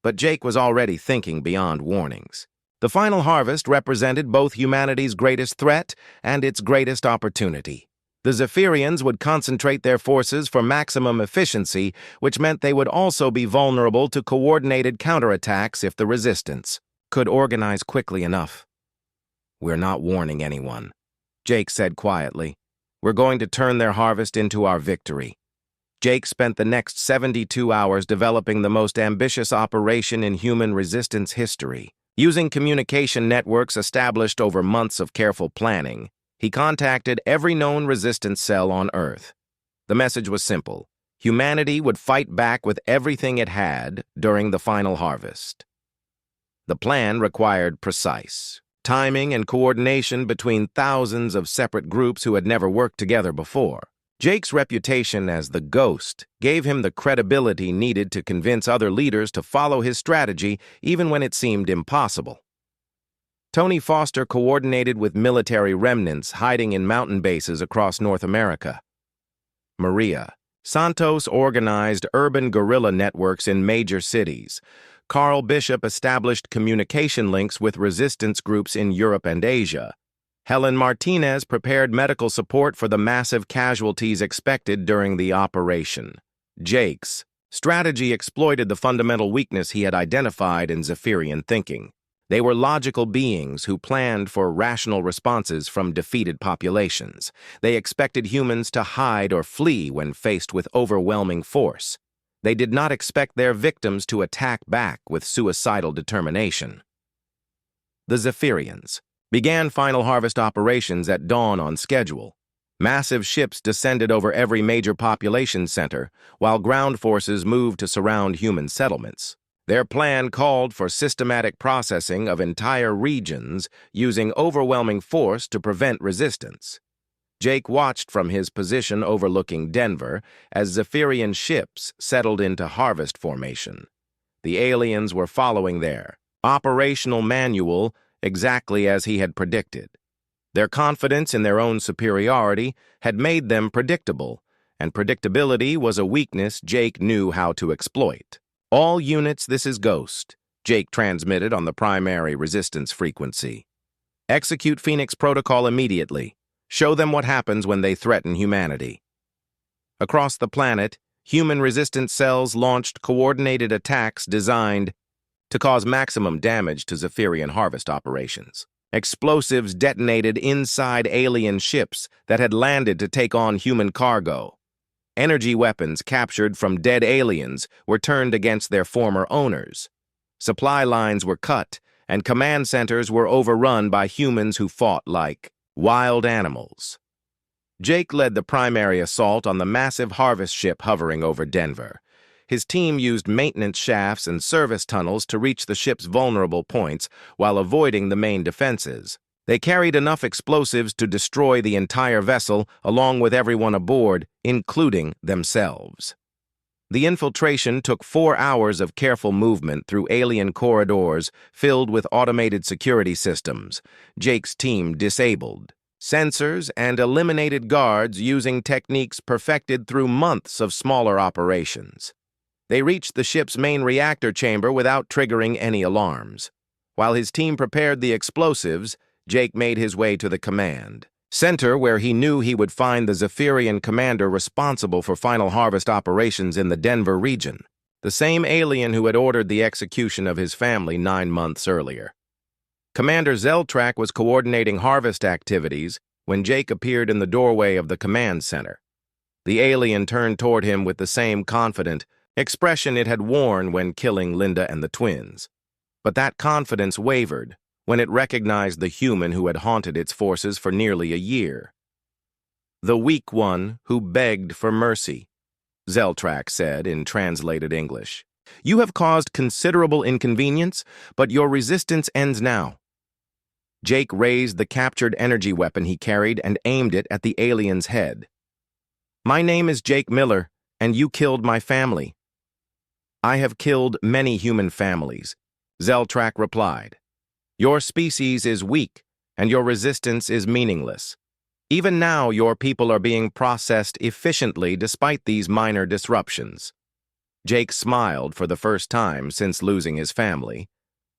But Jake was already thinking beyond warnings. The final harvest represented both humanity's greatest threat and its greatest opportunity. The Zephyrians would concentrate their forces for maximum efficiency, which meant they would also be vulnerable to coordinated counterattacks if the resistance could organize quickly enough. "We're not warning anyone," Jake said quietly. "We're going to turn their harvest into our victory." Jake spent the next 72 hours developing the most ambitious operation in human resistance history. Using communication networks established over months of careful planning, he contacted every known resistance cell on Earth. The message was simple: humanity would fight back with everything it had during the final harvest. The plan required precise timing and coordination between thousands of separate groups who had never worked together before. Jake's reputation as the Ghost gave him the credibility needed to convince other leaders to follow his strategy even when it seemed impossible. Tony Foster coordinated with military remnants hiding in mountain bases across North America. Maria Santos organized urban guerrilla networks in major cities. Carl Bishop established communication links with resistance groups in Europe and Asia. Helen Martinez prepared medical support for the massive casualties expected during the operation. Jake's strategy exploited the fundamental weakness he had identified in Zephyrian thinking. They were logical beings who planned for rational responses from defeated populations. They expected humans to hide or flee when faced with overwhelming force. They did not expect their victims to attack back with suicidal determination. The Zephyrians began final harvest operations at dawn on schedule. Massive ships descended over every major population center, while ground forces moved to surround human settlements. Their plan called for systematic processing of entire regions using overwhelming force to prevent resistance. Jake watched from his position overlooking Denver as Zephyrian ships settled into harvest formation. The aliens were following their operational manual exactly as he had predicted. Their confidence in their own superiority had made them predictable, and predictability was a weakness Jake knew how to exploit. "All units, this is Ghost," Jake transmitted on the primary resistance frequency. "Execute Phoenix Protocol immediately. Show them what happens when they threaten humanity. Across the planet, human-resistant cells launched coordinated attacks designed to cause maximum damage to Zephyrian harvest operations. Explosives detonated inside alien ships that had landed to take on human cargo. Energy weapons captured from dead aliens were turned against their former owners. Supply lines were cut, and command centers were overrun by humans who fought like wild animals. Jake led the primary assault on the massive harvest ship hovering over Denver. His team used maintenance shafts and service tunnels to reach the ship's vulnerable points while avoiding the main defenses. They carried enough explosives to destroy the entire vessel along with everyone aboard, including themselves. The infiltration took 4 hours of careful movement through alien corridors filled with automated security systems. Jake's team disabled sensors and eliminated guards using techniques perfected through months of smaller operations. They reached the ship's main reactor chamber without triggering any alarms. While his team prepared the explosives, Jake made his way to the command center where he knew he would find the Zephyrian commander responsible for final harvest operations in the Denver region, the same alien who had ordered the execution of his family 9 months earlier. Commander Zeltrak was coordinating harvest activities when Jake appeared in the doorway of the command center. The alien turned toward him with the same confident expression it had worn when killing Linda and the twins. But that confidence wavered when it recognized the human who had haunted its forces for nearly a year. The weak one who begged for mercy, Zeltrak said in translated English. You have caused considerable inconvenience, but your resistance ends now. Jake raised the captured energy weapon he carried and aimed it at the alien's head. My name is Jake Miller, and you killed my family. I have killed many human families, Zeltrak replied. Your species is weak, and your resistance is meaningless. Even now, your people are being processed efficiently despite these minor disruptions. Jake smiled for the first time since losing his family,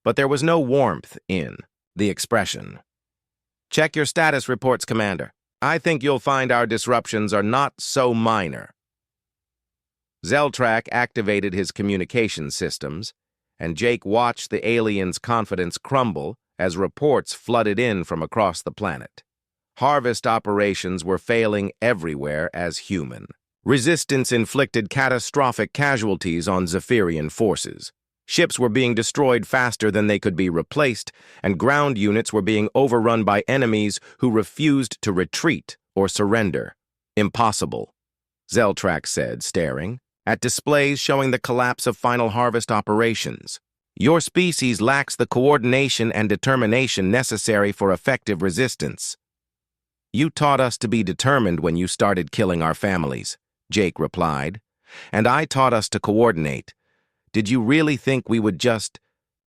but there was no warmth in the expression. Check your status reports, Commander. I think you'll find our disruptions are not so minor. Zeltrak activated his communication systems, and Jake watched the alien's confidence crumble as reports flooded in from across the planet. Harvest operations were failing everywhere as human. Resistance inflicted catastrophic casualties on Zephyrian forces. Ships were being destroyed faster than they could be replaced, and ground units were being overrun by enemies who refused to retreat or surrender. Impossible, Zeltrak said, staring at displays showing the collapse of final harvest operations. Your species lacks the coordination and determination necessary for effective resistance. You taught us to be determined when you started killing our families, Jake replied, and I taught us to coordinate. Did you really think we would just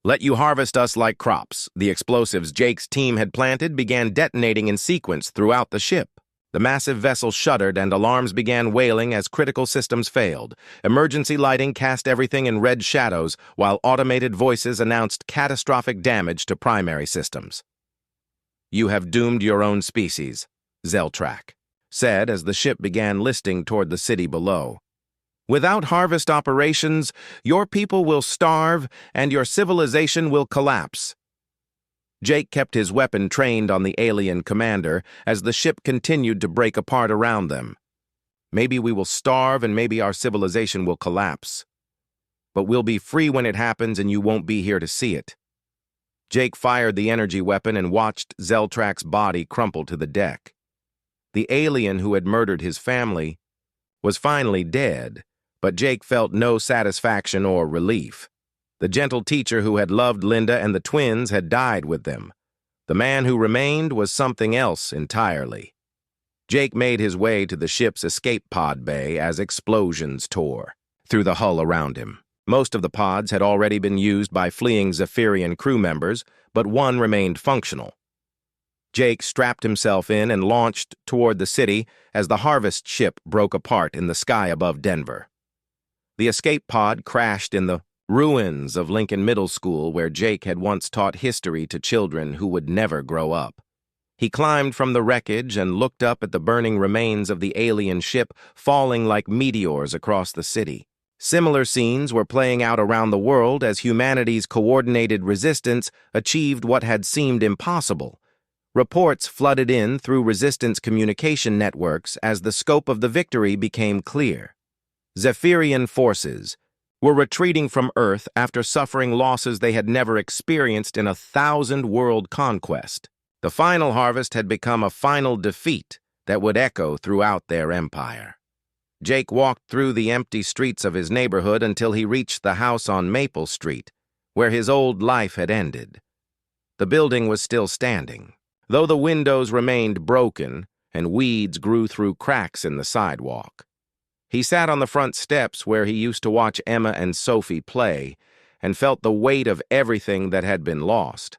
let you harvest us like crops? The explosives Jake's team had planted began detonating in sequence throughout the ship. The massive vessel shuddered and alarms began wailing as critical systems failed. Emergency lighting cast everything in red shadows, while automated voices announced catastrophic damage to primary systems. You have doomed your own species, Zeltrak said as the ship began listing toward the city below. Without harvest operations, your people will starve and your civilization will collapse. Jake kept his weapon trained on the alien commander as the ship continued to break apart around them. Maybe we will starve and maybe our civilization will collapse. But we'll be free when it happens and you won't be here to see it. Jake fired the energy weapon and watched Zeltrak's body crumple to the deck. The alien who had murdered his family was finally dead, but Jake felt no satisfaction or relief. The gentle teacher who had loved Linda and the twins had died with them. The man who remained was something else entirely. Jake made his way to the ship's escape pod bay as explosions tore through the hull around him. Most of the pods had already been used by fleeing Zephyrian crew members, but one remained functional. Jake strapped himself in and launched toward the city as the harvest ship broke apart in the sky above Denver. The escape pod crashed in the ruins of Lincoln Middle School where Jake had once taught history to children who would never grow up. He climbed from the wreckage and looked up at the burning remains of the alien ship falling like meteors across the city. Similar scenes were playing out around the world as humanity's coordinated resistance achieved what had seemed impossible. Reports flooded in through resistance communication networks as the scope of the victory became clear. Zephyrian forces were retreating from Earth after suffering losses they had never experienced in a 1,000-world conquest. The final harvest had become a final defeat that would echo throughout their empire. Jake walked through the empty streets of his neighborhood until he reached the house on Maple Street, where his old life had ended. The building was still standing, though the windows remained broken and weeds grew through cracks in the sidewalk. He sat on the front steps where he used to watch Emma and Sophie play and felt the weight of everything that had been lost.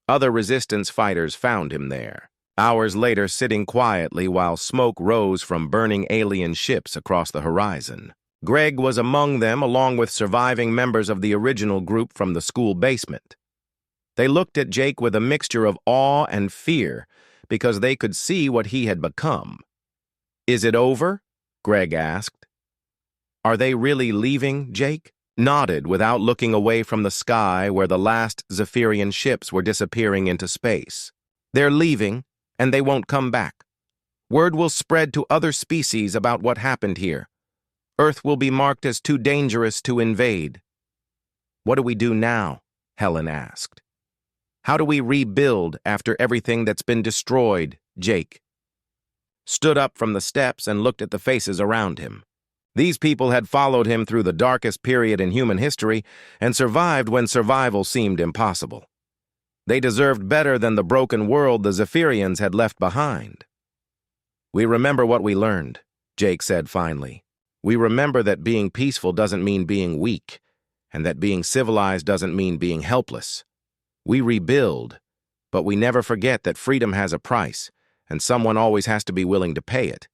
Other resistance fighters found him there, hours later sitting quietly while smoke rose from burning alien ships across the horizon. Greg was among them, along with surviving members of the original group from the school basement. They looked at Jake with a mixture of awe and fear because they could see what he had become. "Is it over?" Greg asked. "Are they really leaving?" Jake nodded without looking away from the sky where the last Zephyrian ships were disappearing into space. "They're leaving, and they won't come back. Word will spread to other species about what happened here. Earth will be marked as too dangerous to invade." "What do we do now?" Helen asked. "How do we rebuild after everything that's been destroyed?" Jake stood up from the steps and looked at the faces around him. These people had followed him through the darkest period in human history and survived when survival seemed impossible. They deserved better than the broken world the Zephyrians had left behind. "We remember what we learned," Jake said finally. "We remember that being peaceful doesn't mean being weak, and that being civilized doesn't mean being helpless. We rebuild, but we never forget that freedom has a price, and someone always has to be willing to pay it."